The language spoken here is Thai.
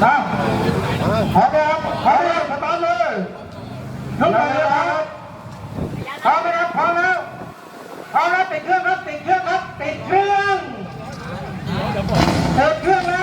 นะพร้อมแล้วพร้อมแล้วสตาร์ทเลยยกเลยครับพร้อมแล้วพร้อมแล้วพร้อมแล้วติดเครื่องครับติดเครื่องครับติดเครื่องติดเครื่องแล้ว